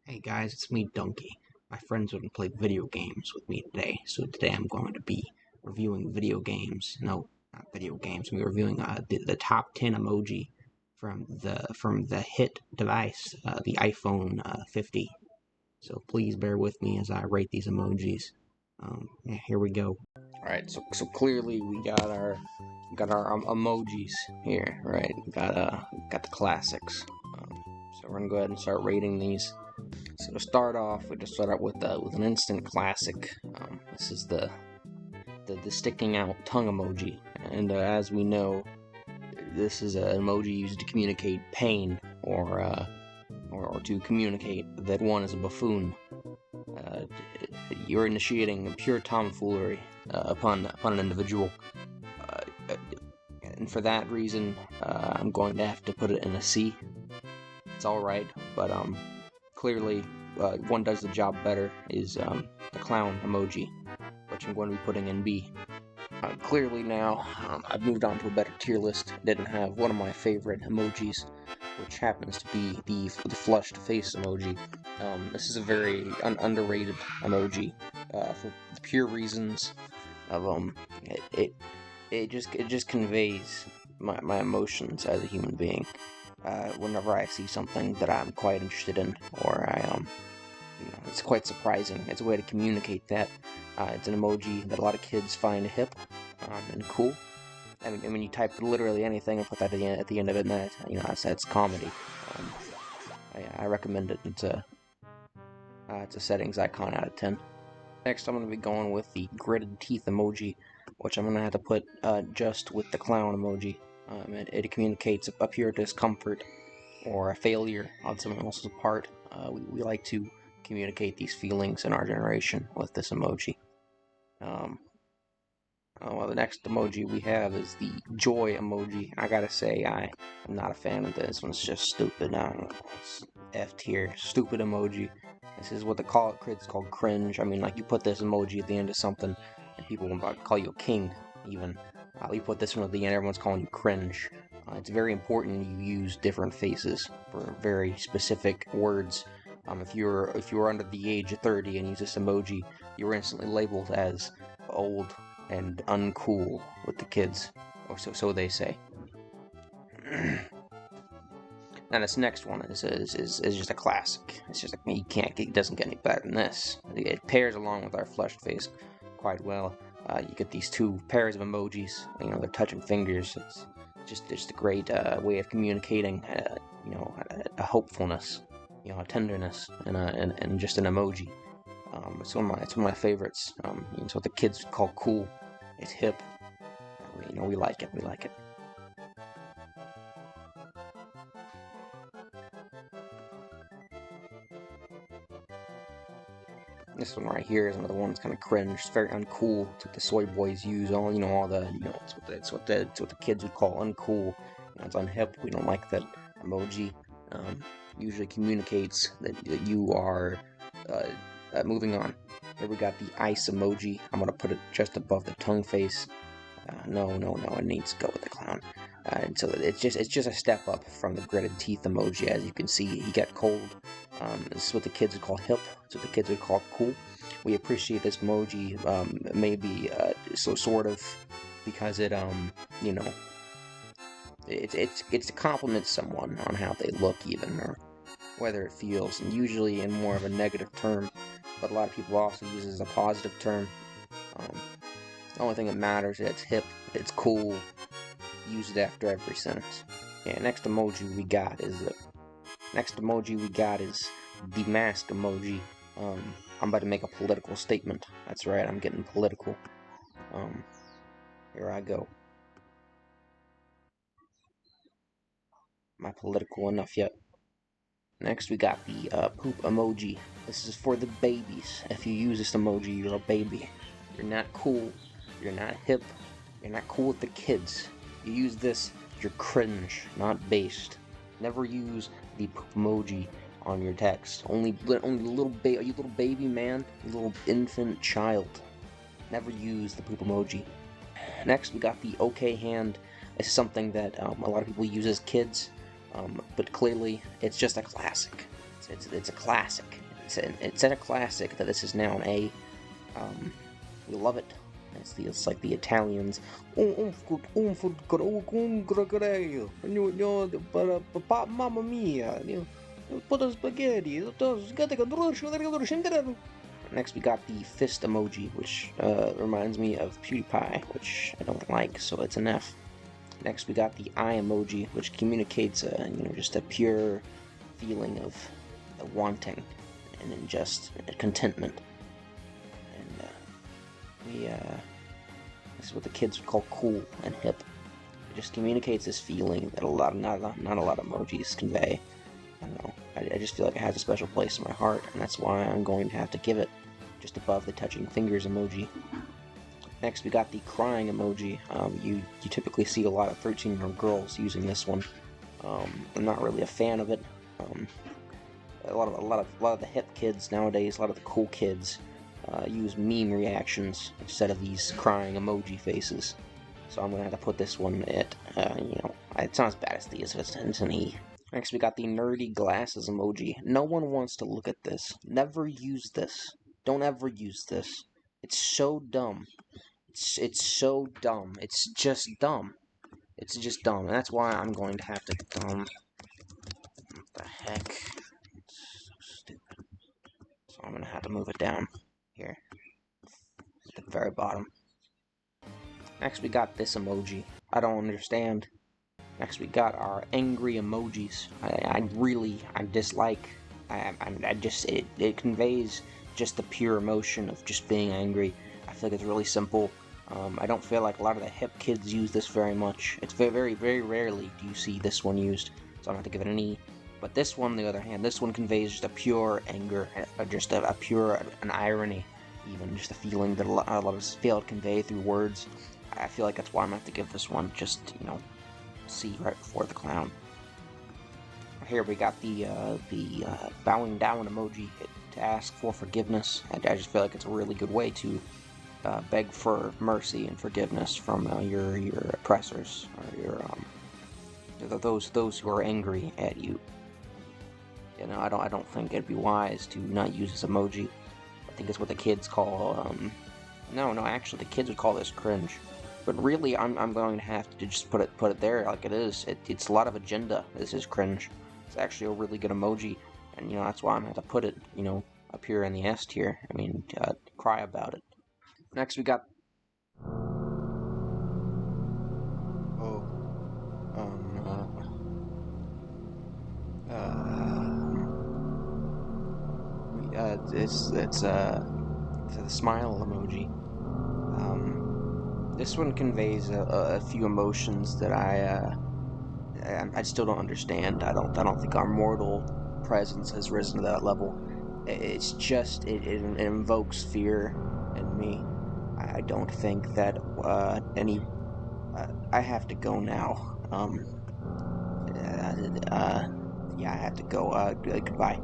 Hey guys, it's me, Dunkey. My friends wouldn't play video games with me today, so today I'm going to be reviewing video games. No, not video games. I'm reviewing the top 10 emoji from the hit device, the iPhone 50. So please bear with me as I rate these emojis. Yeah, here we go. All right, so clearly we got our emojis here, right? We got the classics. So we're gonna go ahead and start rating these. So to start off, we just start out with an instant classic. This is the sticking out tongue emoji, and as we know, this is an emoji used to communicate pain or to communicate that one is a buffoon. You're initiating pure tomfoolery upon an individual, and for that reason, I'm going to have to put it in a C. It's all right, but clearly, one does the job better is the clown emoji, which I'm going to be putting in B. Clearly now, I've moved on to a better tier list. Didn't have one of my favorite emojis, which happens to be the flushed face emoji. This is a very underrated emoji for the pure reasons of it just conveys my emotions as a human being. Whenever I see something that I'm quite interested in, or it's quite surprising. It's a way to communicate that. It's an emoji that a lot of kids find hip and cool. I mean, you type literally anything and put that at the end of it, and that's comedy. I recommend it. It's a settings icon out of 10. Next, I'm going to be going with the gritted teeth emoji, which I'm going to have to put just with the clown emoji. It communicates a pure discomfort or a failure on someone else's part. We like to communicate these feelings in our generation with this emoji. Well, the next emoji we have is the joy emoji. I gotta say, I'm not a fan of this one. It's just stupid. It's F tier, stupid emoji. This is what the kids call cringe. I mean, like, you put this emoji at the end of something, and people will call you a king, even. You put this one at the end, everyone's calling you cringe. It's very important you use different faces for very specific words. If you're under the age of 30 and use this emoji, you're instantly labeled as old and uncool with the kids, or so they say. Now this next one is just a classic. It's just like, it doesn't get any better than this. It pairs along with our flushed face quite well. You get these two pairs of emojis. They're touching fingers. It's just a great way of communicating. A hopefulness, a tenderness, and just an emoji. It's one of my favorites. It's what the kids call cool. It's hip. We like it. We like it. This one right here is another one that's kind of cringe. It's very uncool. It's what the soy boys use. It's what the kids would call uncool. It's unhip. We don't like that emoji. Usually communicates that you are moving on. Here we got the ice emoji. I'm gonna put it just above the tongue face. No, it needs to go with the clown. And so it's just a step up from the gritted teeth emoji. As you can see, he got cold. This is what the kids would call hip. It's what the kids would call cool. We appreciate this emoji, maybe so sort of, because it it's to compliment someone on how they look, even, or whether it feels, and usually in more of a negative term. But a lot of people also use it as a positive term. The only thing that matters is it's hip, it's cool. Use it after every sentence. Yeah, next emoji we got is the mask emoji. I'm about to make a political statement. That's right, I'm getting political. Here I go. Am I political enough yet? Next we got the poop emoji. This is for the babies. If you use this emoji, you're a baby. You're not cool. You're not hip. You're not cool with the kids. You use this, you're cringe, not based. Never use the poop emoji on your text. Only little baby. Are you little baby man? You little infant child. Never use the poop emoji. Next, we got the OK hand. This is something that a lot of people use as kids, but clearly it's just a classic. It's a classic. It's a classic that this is now an A. We love it. It's like the Italians. Mamma mia! Put the spaghetti. Next, we got the fist emoji, which reminds me of PewDiePie, which I don't like, so it's an F. Next, we got the eye emoji, which communicates, just a pure feeling of wanting and then just contentment. And this is what the kids would call cool and hip. It just communicates this feeling that not a lot of emojis convey. I don't know. I just feel like it has a special place in my heart, and that's why I'm going to have to give it just above the touching fingers emoji. Next, we got the crying emoji. You typically see a lot of 13-year-old girls using this one. I'm not really a fan of it. A lot of the hip kids nowadays, a lot of the cool kids, use meme reactions instead of these crying emoji faces. So I'm gonna have to put this one at, it's not as bad as these, it's an E. Next, we got the nerdy glasses emoji. No one wants to look at this. Never use this. Don't ever use this. It's so dumb. It's so dumb. It's just dumb. It's just dumb. And that's why I'm going to have to What the heck? It's so stupid. So I'm going to have to move it down here at the very bottom. Next, we got this emoji. I don't understand. Next, we got our angry emojis. I dislike. It conveys just the pure emotion of just being angry. I feel like it's really simple. I don't feel like a lot of the hip kids use this very much. It's very, very rarely do you see this one used, so I'm going to have to give it an E. But this one, on the other hand, this one conveys just a pure anger, just a pure an irony, even just a feeling that a lot of us fail to convey through words. I feel like that's why I'm going to have to give this one just, C right before the clown. Here we got the bowing down emoji to ask for forgiveness. I just feel like it's a really good way to beg for mercy and forgiveness from your oppressors or those who are angry at you. I don't think it'd be wise to not use this emoji. I think it's what the kids call actually the kids would call this cringe. But really, I'm going to have to just put it there like it is. It's a lot of agenda. This is cringe. It's actually a really good emoji, and that's why I'm going to put it up here in the S tier. Cry about it. Next, we got it's the smile emoji. This one conveys a few emotions that I still don't understand. I don't think our mortal presence has risen to that level. It's just it invokes fear in me. I don't think that I have to go now. Yeah, I have to go. Goodbye.